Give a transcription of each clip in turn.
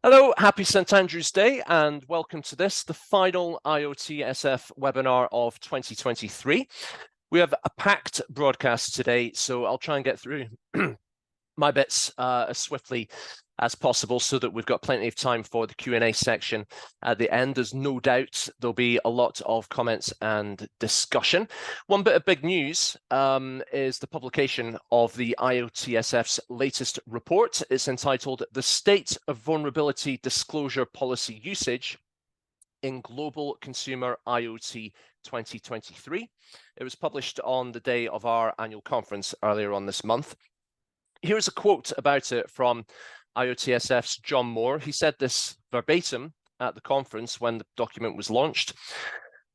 Hello, happy St Andrew's Day and welcome to the final IoTSF webinar of 2023. We have a packed broadcast today, so I'll try and get through my bits as swiftly as possible so that we've got plenty of time for the Q&A section at the end. There's no doubt there'll be a lot of comments and discussion. One bit of big news is the publication of the IoTSF's latest report. It's entitled The State of Vulnerability Disclosure Policy Usage in Global Consumer IoT 2023. It was published on the day of our annual conference earlier on this month. Here's a quote about it from IoTSF's John Moore. He said this verbatim at the conference when the document was launched.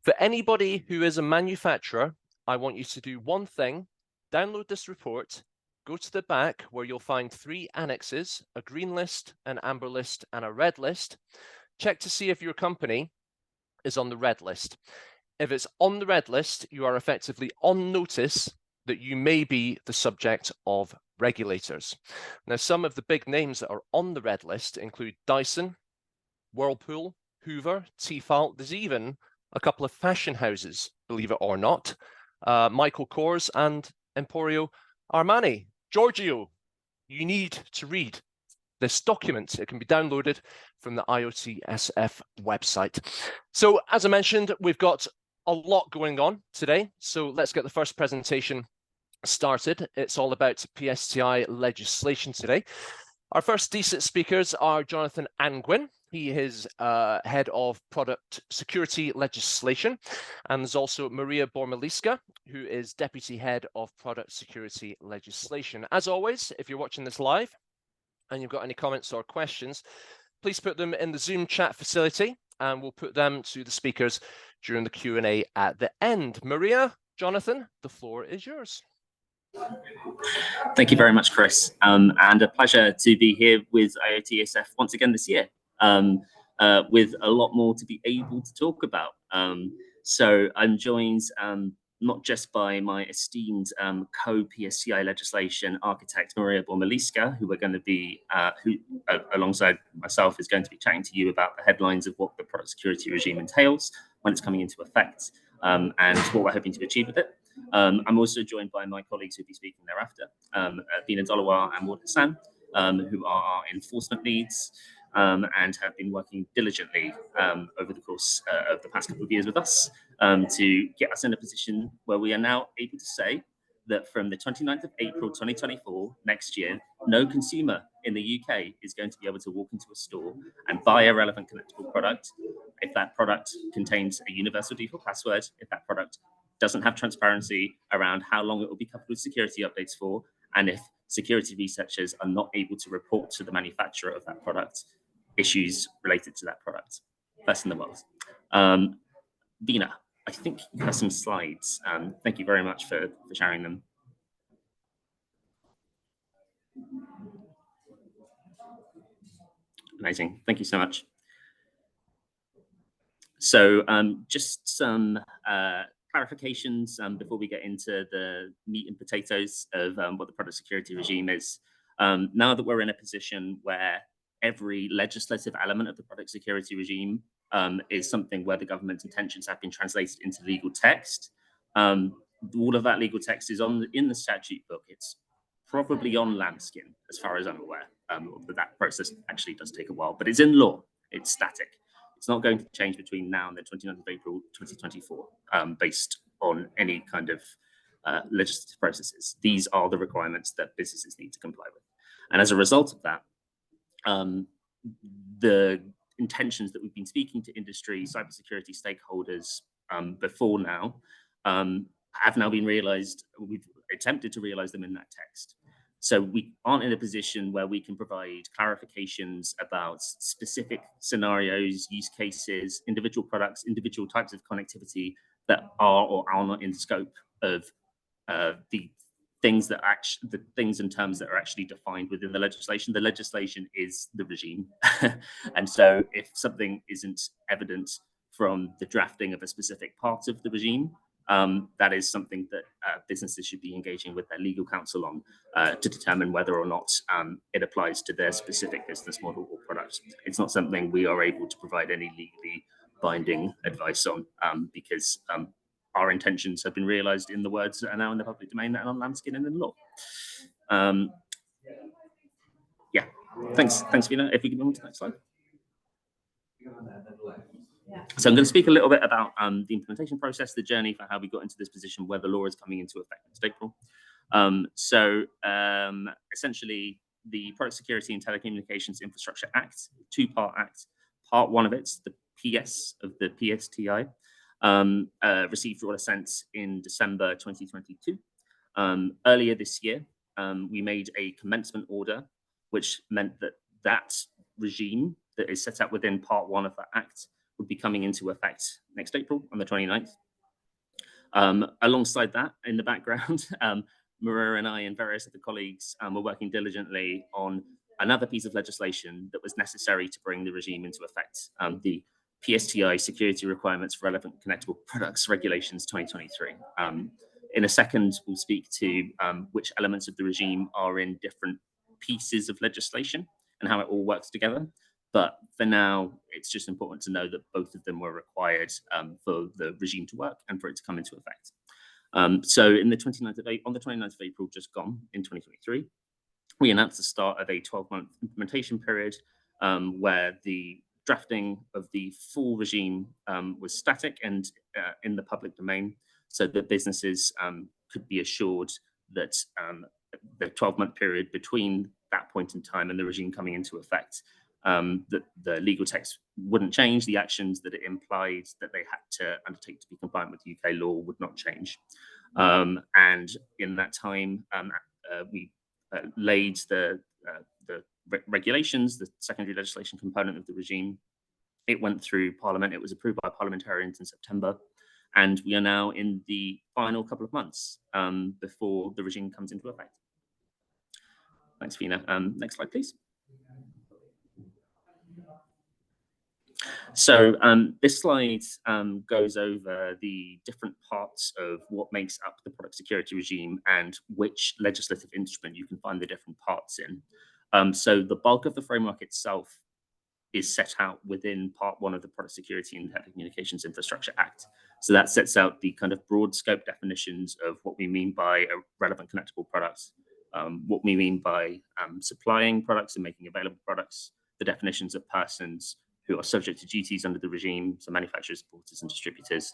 For anybody who is a manufacturer, I want you to do one thing: download this report, go to the back where you'll find 3 annexes, a green list, an amber list, and a red list. Check to see if your company is on the red list. If it's on the red list, you are effectively on notice that you may be the subject of regulators. Now, some of the big names that are on the red list include Dyson, Whirlpool, Hoover, Tefal. There's even a couple of fashion houses, believe it or not, Michael Kors and Emporio Armani. Giorgio, you need to read this document. It can be downloaded from the IoTSF website. So, as I mentioned, we've got a lot going on today. So let's get the first presentation started. It's all about PSTI legislation today. Our first DSIT speakers are Jonathan Angwin. He is head of product security legislation, and there's also Maria Bormeliska, who is deputy head of product security legislation. As always, if you're watching this live and you've got any comments or questions, please put them in the Zoom chat facility and we'll put them to the speakers during the Q&A at the end. Maria, Jonathan, the floor is yours. Thank you very much, Chris, and a pleasure to be here with IoTSF once again this year, with a lot more to be able to talk about. So I'm joined not just by my esteemed co-PSTI legislation architect, Maria Bormeliska, who we're going to be, alongside myself, is going to be chatting to you about the headlines of what the product security regime entails, when it's coming into effect, and what we're hoping to achieve with it. I'm also joined by my colleagues who'll be speaking thereafter, Bina Dolawar and Ward Hassan, who are our enforcement leads and have been working diligently over the course of the past couple of years with us to get us in a position where we are now able to say that from the 29th of April 2024, next year, no consumer in the UK is going to be able to walk into a store and buy a relevant connectable product if that product contains a universal default password, if that product doesn't have transparency around how long it will be covered with security updates for, and if security researchers are not able to report to the manufacturer of that product issues related to that product. First in the world. Bina, I think you have some slides. Thank you very much for sharing them. Amazing, thank you so much. So just some clarifications before we get into the meat and potatoes of what the product security regime is. Now that we're in a position where every legislative element of the product security regime is something where the government's intentions have been translated into legal text, all of that legal text is in the statute book. It's probably on lambskin, as far as I'm aware. But that process actually does take a while, but it's in law. It's static. It's not going to change between now and the 29th of April 2024, based on any kind of legislative processes. These are the requirements that businesses need to comply with. And as a result of that, the intentions that we've been speaking to industry, cybersecurity stakeholders before now, have now been realized. We've attempted to realize them in that text. So we aren't in a position where we can provide clarifications about specific scenarios, use cases, individual products, individual types of connectivity that are or are not in scope of the things and terms that are actually defined within the legislation. The legislation is the regime. And so if something isn't evident from the drafting of a specific part of the regime, that is something that businesses should be engaging with their legal counsel on to determine whether or not it applies to their specific business model or product. It's not something we are able to provide any legally binding advice on because our intentions have been realised in the words that are now in the public domain and on lambskin and in law. Yeah, thanks, Vina. If we can move on to the next slide. So I'm going to speak a little bit about the implementation process, the journey for how we got into this position where the law is coming into effect next April. Essentially, the Product Security and Telecommunications Infrastructure Act, two-part act. Part one of it's the PS of the PSTI, received royal assent in December 2022. Earlier this year, we made a commencement order, which meant that that regime that is set out within part one of that act would be coming into effect next April on the 29th. Alongside that, in the background, Maria and I and various other colleagues were working diligently on another piece of legislation that was necessary to bring the regime into effect, the PSTI Security Requirements for Relevant Connectable Products Regulations 2023. In a second, we'll speak to which elements of the regime are in different pieces of legislation and how it all works together. But for now, it's just important to know that both of them were required for the regime to work and for it to come into effect. So on the 29th of April, just gone in 2023, we announced the start of a 12-month implementation period where the drafting of the full regime was static and in the public domain, so that businesses could be assured that the 12-month period between that point in time and the regime coming into effect, that the legal text wouldn't change, the actions that it implied that they had to undertake to be compliant with UK law would not change. And in that time, we laid the regulations, the secondary legislation component of the regime. It went through Parliament, it was approved by parliamentarians in September, and we are now in the final couple of months before the regime comes into effect. Thanks, Vina. Next slide, please. So this slide goes over the different parts of what makes up the product security regime and which legislative instrument you can find the different parts in. So the bulk of the framework itself is set out within part one of the Product Security and Telecommunications Infrastructure Act. So that sets out the kind of broad scope definitions of what we mean by a relevant connectable products, what we mean by supplying products and making available products, the definitions of persons who are subject to duties under the regime, so manufacturers, importers, and distributors,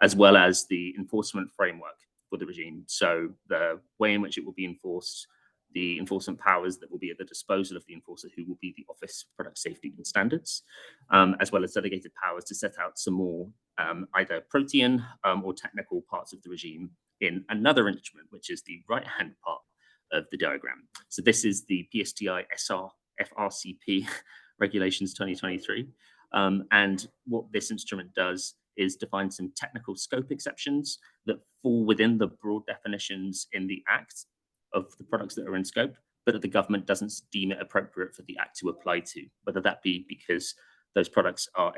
as well as the enforcement framework for the regime. So the way in which it will be enforced, the enforcement powers that will be at the disposal of the enforcer, who will be the Office of Product Safety and Standards, as well as delegated powers to set out some more either protean or technical parts of the regime in another instrument, which is the right-hand part of the diagram. So this is the PSTI FRCP Regulations 2023. And what this instrument does is define some technical scope exceptions that fall within the broad definitions in the Act of the products that are in scope, but that the government doesn't deem it appropriate for the Act to apply to, whether that be because those products are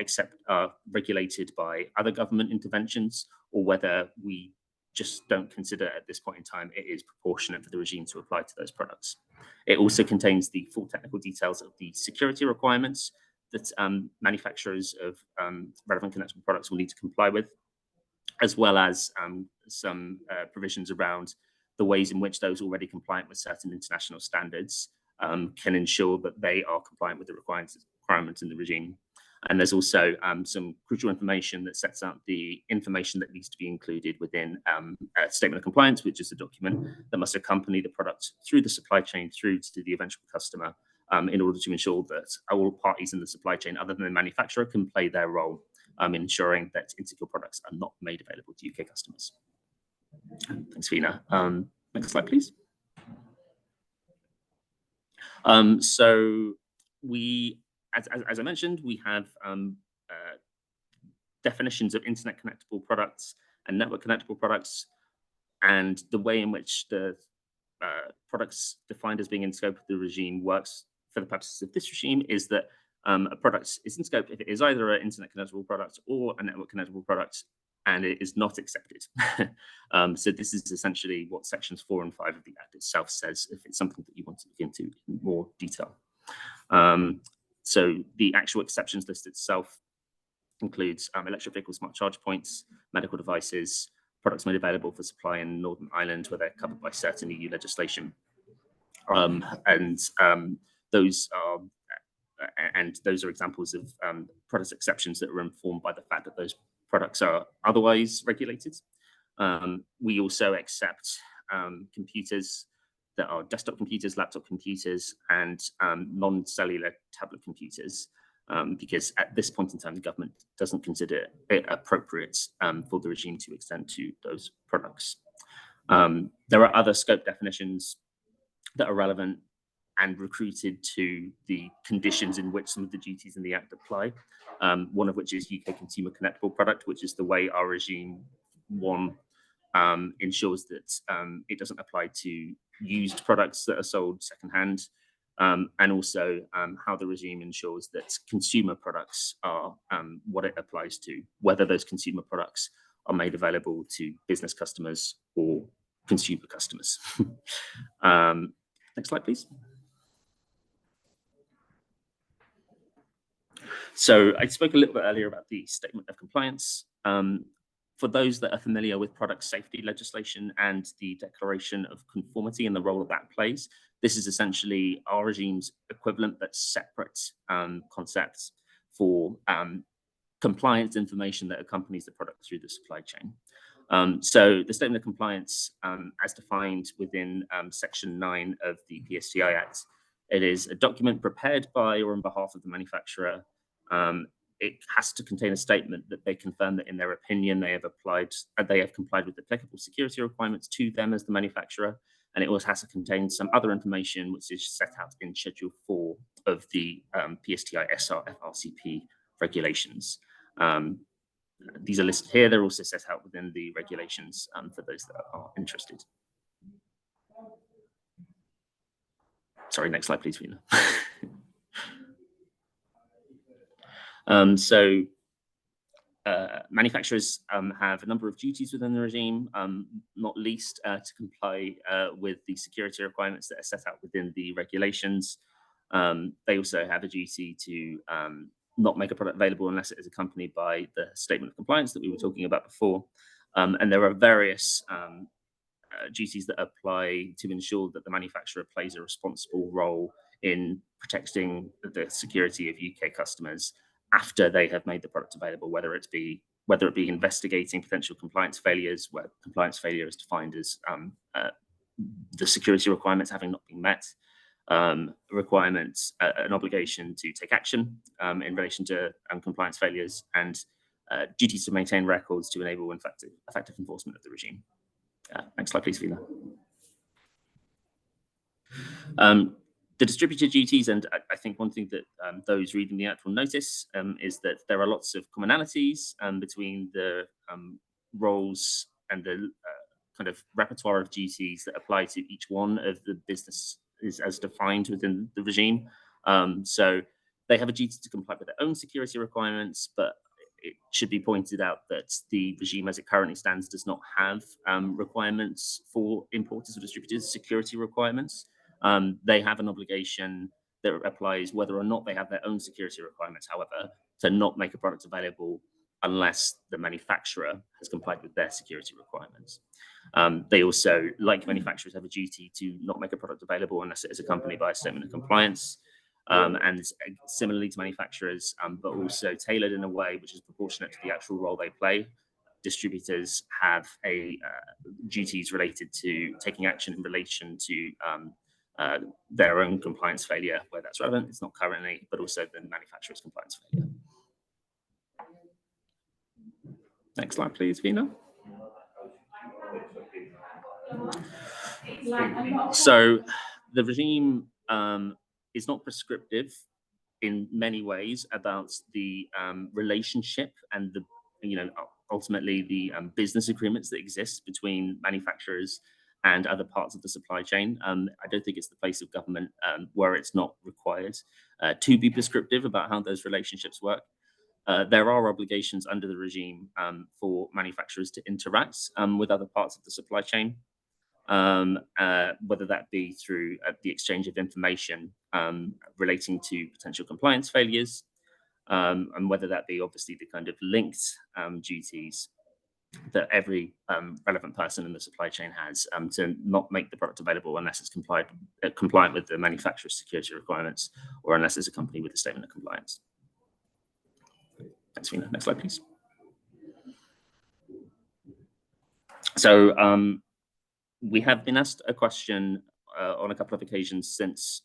regulated by other government interventions, or whether we just don't consider at this point in time it is proportionate for the regime to apply to those products. It also contains the full technical details of the security requirements that manufacturers of relevant connectable products will need to comply with, as well as some provisions around the ways in which those already compliant with certain international standards can ensure that they are compliant with the requirements in the regime. And there's also some crucial information that sets out the information that needs to be included within a statement of compliance, which is a document that must accompany the product through the supply chain through to the eventual customer, in order to ensure that all parties in the supply chain, other than the manufacturer, can play their role in ensuring that insecure products are not made available to UK customers. Thanks, Vina. Next slide, please. So we, as I mentioned, we have definitions of internet connectable products and network connectable products, and the way in which the products defined as being in scope of the regime works for the purposes of this regime is that a product is in scope if it is either an internet connectable product or a network connectable product and it is not accepted. So this is essentially what sections 4 and 5 of the Act itself says, if it's something that you want to look into in more detail. So the actual exceptions list itself includes electric vehicle smart charge points, medical devices, products made available for supply in Northern Ireland where they're covered by certain EU legislation. Those are examples of product exceptions that are informed by the fact that those products are otherwise regulated. We also accept computers that are desktop computers, laptop computers, and non-cellular tablet computers, because at this point in time, the government doesn't consider it appropriate for the regime to extend to those products. There are other scope definitions that are relevant and recruited to the conditions in which some of the duties in the Act apply. One of which is UK Consumer Connectable Product, which is the way our regime ensures that it doesn't apply to used products that are sold secondhand, and also how the regime ensures that consumer products are what it applies to, whether those consumer products are made available to business customers or consumer customers. Next slide, please. So I spoke a little bit earlier about the statement of compliance. For those that are familiar with product safety legislation and the declaration of conformity and the role that plays, this is essentially our regime's equivalent but separate concepts for compliance information that accompanies the product through the supply chain. So the statement of compliance, as defined within Section 9 of the PSTI Act, it is a document prepared by or on behalf of the manufacturer. It has to contain a statement that they confirm that in their opinion they have complied with applicable security requirements to them as the manufacturer, and it also has to contain some other information which is set out in Schedule 4 of the PSTI FRCP regulations. These are listed here. They're also set out within the regulations for those that are interested. Sorry, next slide, please, Rena. Manufacturers have a number of duties within the regime, not least to comply with the security requirements that are set out within the regulations. They also have a duty to not make a product available unless it is accompanied by the statement of compliance that we were talking about before. And there are various duties that apply to ensure that the manufacturer plays a responsible role in protecting the security of UK customers after they have made the product available, whether it be investigating potential compliance failures, where compliance failure is defined as the security requirements having not been met, requirements, an obligation to take action in relation to compliance failures, and duties to maintain records to enable effective enforcement of the regime. Next slide, please, Vila. The distributed duties, and I think one thing that those reading the Act will notice is that there are lots of commonalities between the roles and the kind of repertoire of duties that apply to each one of the businesses as defined within the regime. So they have a duty to comply with their own security requirements, but it should be pointed out that the regime as it currently stands does not have requirements for importers or distributors, security requirements. They have an obligation that applies whether or not they have their own security requirements, however, to not make a product available unless the manufacturer has complied with their security requirements. They also, like manufacturers, have a duty to not make a product available unless it is accompanied by a statement of compliance. And similarly to manufacturers, but also tailored in a way which is proportionate to the actual role they play. Distributors have duties related to taking action in relation to their own compliance failure, where that's relevant. It's not currently, but also the manufacturer's compliance failure. Next slide, please, Vina. So the regime is not prescriptive in many ways about the relationship and the, ultimately the business agreements that exist between manufacturers and other parts of the supply chain. I don't think it's the place of government where it's not required to be prescriptive about how those relationships work. There are obligations under the regime for manufacturers to interact with other parts of the supply chain, whether that be through the exchange of information relating to potential compliance failures, and whether that be obviously the kind of linked duties that every relevant person in the supply chain has to not make the product available unless it's compliant with the manufacturer's security requirements, or unless it's accompanied with a statement of compliance. Thanks, Vina. Next slide, please. So we have been asked a question on a couple of occasions since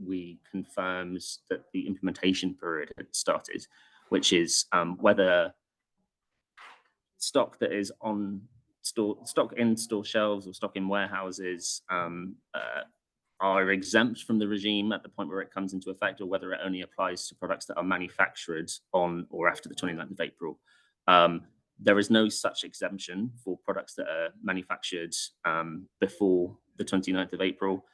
we confirmed that the implementation period had started, which is whether stock that is on stock in store shelves or stock in warehouses are exempt from the regime at the point where it comes into effect, or whether it only applies to products that are manufactured on or after the 29th of April. There is no such exemption for products that are manufactured before the 29th of April.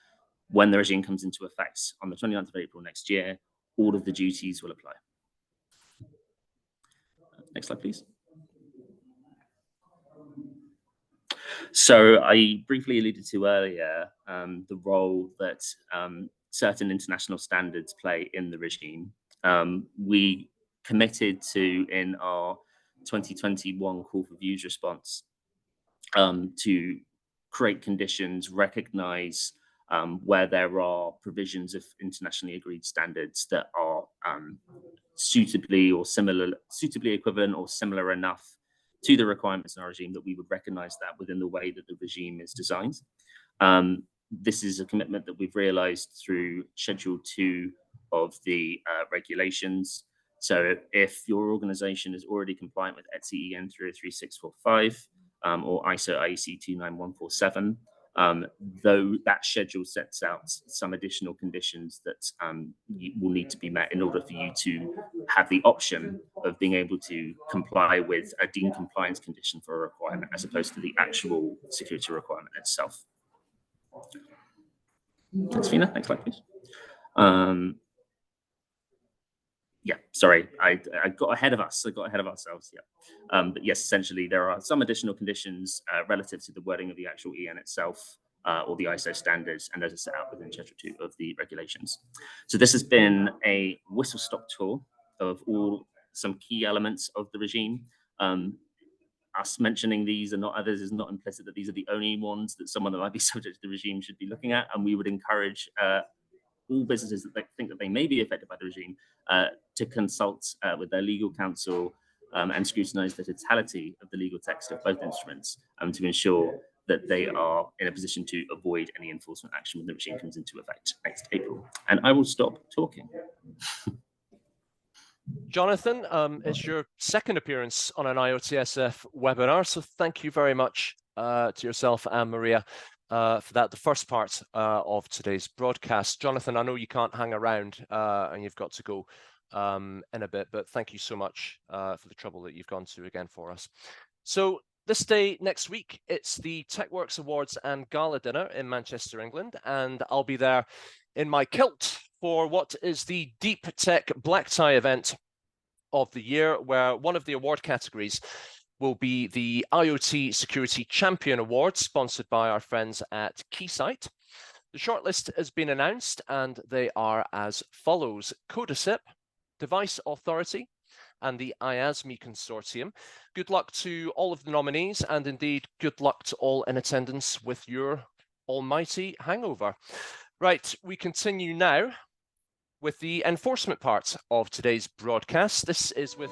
When the regime comes into effect on the 29th of April next year, all of the duties will apply. Next slide, please. So I briefly alluded to earlier the role that certain international standards play in the regime. We committed to, in our 2021 call for views response, to create conditions, recognize where there are provisions of internationally agreed standards that are suitably equivalent or similar enough to the requirements in our regime, that we would recognize that within the way that the regime is designed. This is a commitment that we've realized through Schedule 2 of the regulations. So if your organization is already compliant with ETSI EN 303645 or ISO IEC 29147, though that schedule sets out some additional conditions that will need to be met in order for you to have the option of being able to comply with a deemed compliance condition for a requirement, as opposed to the actual security requirement itself. Thanks, Fina. Next slide, please. Yeah, sorry, I got ahead of us. I got ahead of ourselves. Yeah, but yes, essentially there are some additional conditions relative to the wording of the actual EN itself, or the ISO standards, and those are set out within Schedule 2 of the regulations. So this has been a whistle-stop tour of some key elements of the regime. Us mentioning these and not others is not implicit that these are the only ones that someone that might be subject to the regime should be looking at, and we would encourage all businesses that think that they may be affected by the regime to consult with their legal counsel and scrutinize the totality of the legal text of both instruments to ensure that they are in a position to avoid any enforcement action when the regime comes into effect next April. And I will stop talking. Jonathan, it's your second appearance on an IoTSF webinar, so thank you very much to yourself and Maria for that, the first part of today's broadcast. Jonathan, I know you can't hang around and you've got to go in a bit, but thank you so much for the trouble that you've gone to again for us. So this day next week, it's the TechWorks Awards and Gala Dinner in Manchester, England, and I'll be there in my kilt for what is the Deep Tech Black Tie event of the year, where one of the award categories will be the IoT Security Champion Award, sponsored by our friends at Keysight. The shortlist has been announced, and they are as follows: CODASIP, Device Authority, and the IASME Consortium. Good luck to all of the nominees, and indeed, good luck to all in attendance with your almighty hangover. Right, we continue now with the enforcement part of today's broadcast. This is with